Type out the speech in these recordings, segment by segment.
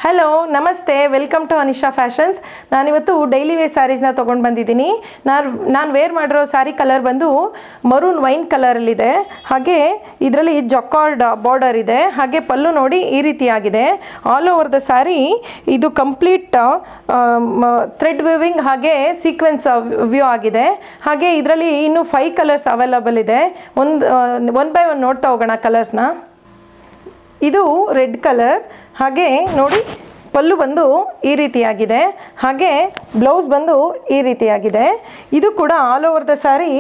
Hello ನಮಸ್ತೆ, welcome to Anisha fashions. ನಾನಿವತ್ತು daily wear ಸ್ಯಾರೀಸ್ನ ತೊಗೊಂಡು ಬಂದಿದ್ದೀನಿ. ನಾನು ವೇರ್ ಮಾಡಿರೋ ಸ್ಯಾರಿ ಕಲರ್ ಬಂದು ಮರೂನ್ ವೈನ್ ಕಲರಲ್ಲಿದೆ. ಹಾಗೆ ಇದರಲ್ಲಿ ಜಕಾರ್ಡ್ ಬಾರ್ಡರ್ ಇದೆ. ಹಾಗೆ ಪಲ್ಲು ನೋಡಿ ಈ ರೀತಿಯಾಗಿದೆ. ಆಲ್ ಓವರ್ ದ ಸ್ಯಾರಿ ಇದು ಕಂಪ್ಲೀಟ್ ಥ್ರೆಡ್ ವಿವಿಂಗ್ ಹಾಗೆ ಸೀಕ್ವೆನ್ಸ್ ವ್ಯೂ ಆಗಿದೆ. ಹಾಗೆ ಇದರಲ್ಲಿ ಇನ್ನೂ 5 ಕಲರ್ಸ್ ಅವೈಲಬಲ್ ಇದೆ. ಒನ್ ಬೈ ಒನ್ ನೋಡ್ತಾ ಹೋಗೋಣ ಕಲರ್ಸ್ನ. ಇದು ರೆಡ್ ಕಲರ್. ಹಾಗೆ ನೋಡಿ ಪಲ್ಲು ಬಂದು ಈ ರೀತಿಯಾಗಿದೆ. ಹಾಗೆ ಬ್ಲೌಸ್ ಬಂದು ಈ ರೀತಿಯಾಗಿದೆ. ಇದು ಕೂಡ all over the sari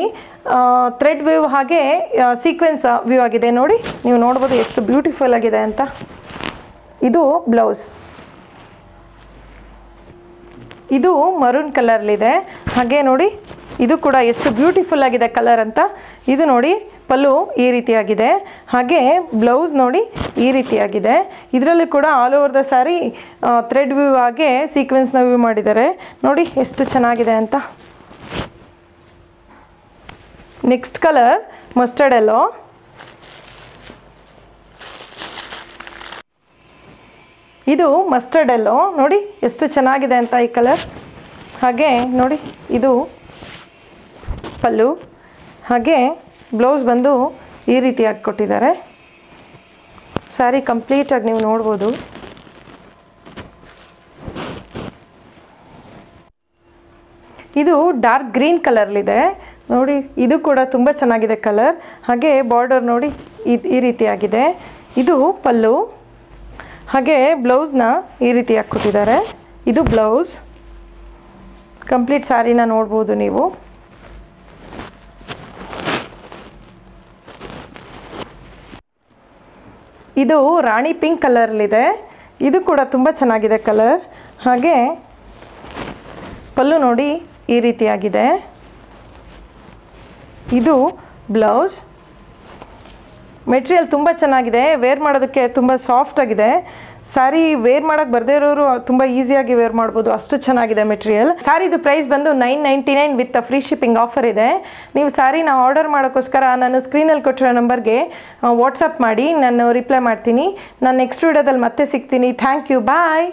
thread view ಹಾಗೆ ಸೀಕ್ವೆನ್ಸ್ ವ್ಯೂ ಆಗಿದೆ. ನೋಡಿ, ನೀವು ನೋಡ್ಬೋದು ಎಷ್ಟು ಬ್ಯೂಟಿಫುಲ್ ಆಗಿದೆ ಅಂತ. ಇದು ಬ್ಲೌಸ್. ಇದು ಮರೂನ್ ಕಲರ್ಲಿದೆ. ಹಾಗೆ ನೋಡಿ, ಇದು ಕೂಡ ಎಷ್ಟು ಬ್ಯೂಟಿಫುಲ್ ಆಗಿದೆ ಕಲರ್ ಅಂತ. ಇದು ನೋಡಿ ಪಲ್ಲು ಈ ರೀತಿಯಾಗಿದೆ. ಹಾಗೆ ಬ್ಲೌಸ್ ನೋಡಿ ಈ ರೀತಿಯಾಗಿದೆ. ಇದರಲ್ಲಿ ಕೂಡ all over the sari thread view ಹಾಗೆ ಸೀಕ್ವೆನ್ಸ್ನ ವ್ಯೂ ಮಾಡಿದ್ದಾರೆ. ನೋಡಿ ಎಷ್ಟು ಚೆನ್ನಾಗಿದೆ ಅಂತ. ನೆಕ್ಸ್ಟ್ ಕಲರ್ ಮಸ್ಟರ್ಡ್ ಎಲ್ಲೋ. ಇದು ಮಸ್ಟರ್ಡ್ ಎಲ್ಲೋ. ನೋಡಿ ಎಷ್ಟು ಚೆನ್ನಾಗಿದೆ ಅಂತ ಈ ಕಲರ್. ಹಾಗೆ ನೋಡಿ ಇದು ಪಲ್ಲು. ಹಾಗೆ ಬ್ಲೌಸ್ ಬಂದು ಈ ರೀತಿಯಾಗಿ ಕೊಟ್ಟಿದ್ದಾರೆ. ಸ್ಯಾರಿ ಕಂಪ್ಲೀಟಾಗಿ ನೀವು ನೋಡ್ಬೋದು. ಇದು ಡಾರ್ಕ್ ಗ್ರೀನ್ ಕಲರ್ಲಿದೆ. ನೋಡಿ, ಇದು ಕೂಡ ತುಂಬ ಚೆನ್ನಾಗಿದೆ ಕಲರ್. ಹಾಗೆ ಬಾರ್ಡರ್ ನೋಡಿ ಈ ರೀತಿಯಾಗಿದೆ. ಇದು ಪಲ್ಲು. ಹಾಗೆ ಬ್ಲೌಸ್ನ ಈ ರೀತಿಯಾಗಿ ಕೊಟ್ಟಿದ್ದಾರೆ. ಇದು ಬ್ಲೌಸ್. ಕಂಪ್ಲೀಟ್ ಸ್ಯಾರಿನ ನೋಡ್ಬೋದು ನೀವು. ಇದು ರಾಣಿ ಪಿಂಕ್ ಕಲರ್ಲಿದೆ. ಇದು ಕೂಡ ತುಂಬ ಚೆನ್ನಾಗಿದೆ ಕಲರ್. ಹಾಗೆ ಪಲ್ಲು ನೋಡಿ ಈ ರೀತಿಯಾಗಿದೆ. ಇದು ಬ್ಲೌಸ್. ಮೆಟೀರಿಯಲ್ ತುಂಬ ಚೆನ್ನಾಗಿದೆ. ವೇರ್ ಮಾಡೋದಕ್ಕೆ ತುಂಬ ಸಾಫ್ಟ್ ಆಗಿದೆ. ಸ್ಯಾರಿ ವೇರ್ ಮಾಡೋಕ್ಕೆ ಬರದೇ ಇರೋರು ತುಂಬ ಈಸಿಯಾಗಿ ವೇರ್ ಮಾಡ್ಬೋದು, ಅಷ್ಟು ಚೆನ್ನಾಗಿದೆ ಮೆಟೀರಿಯಲ್. ಸ್ಯಾರಿದು ಪ್ರೈಸ್ ಬಂದು 999 ವಿತ್ ಫ್ರೀ ಶಿಪ್ಪಿಂಗ್ ಆಫರ್ ಇದೆ. ನೀವು ಸ್ಯಾರಿನ ಆರ್ಡರ್ ಮಾಡೋಕ್ಕೋಸ್ಕರ ನಾನು ಸ್ಕ್ರೀನಲ್ಲಿ ಕೊಟ್ಟಿರೋ ನಂಬರ್ಗೆ ವಾಟ್ಸಪ್ ಮಾಡಿ, ನಾನು ರಿಪ್ಲೈ ಮಾಡ್ತೀನಿ. ನಾನು ನೆಕ್ಸ್ಟ್ ವಿಡಿಯೋದಲ್ಲಿ ಮತ್ತೆ ಸಿಗ್ತೀನಿ. Thank you, bye.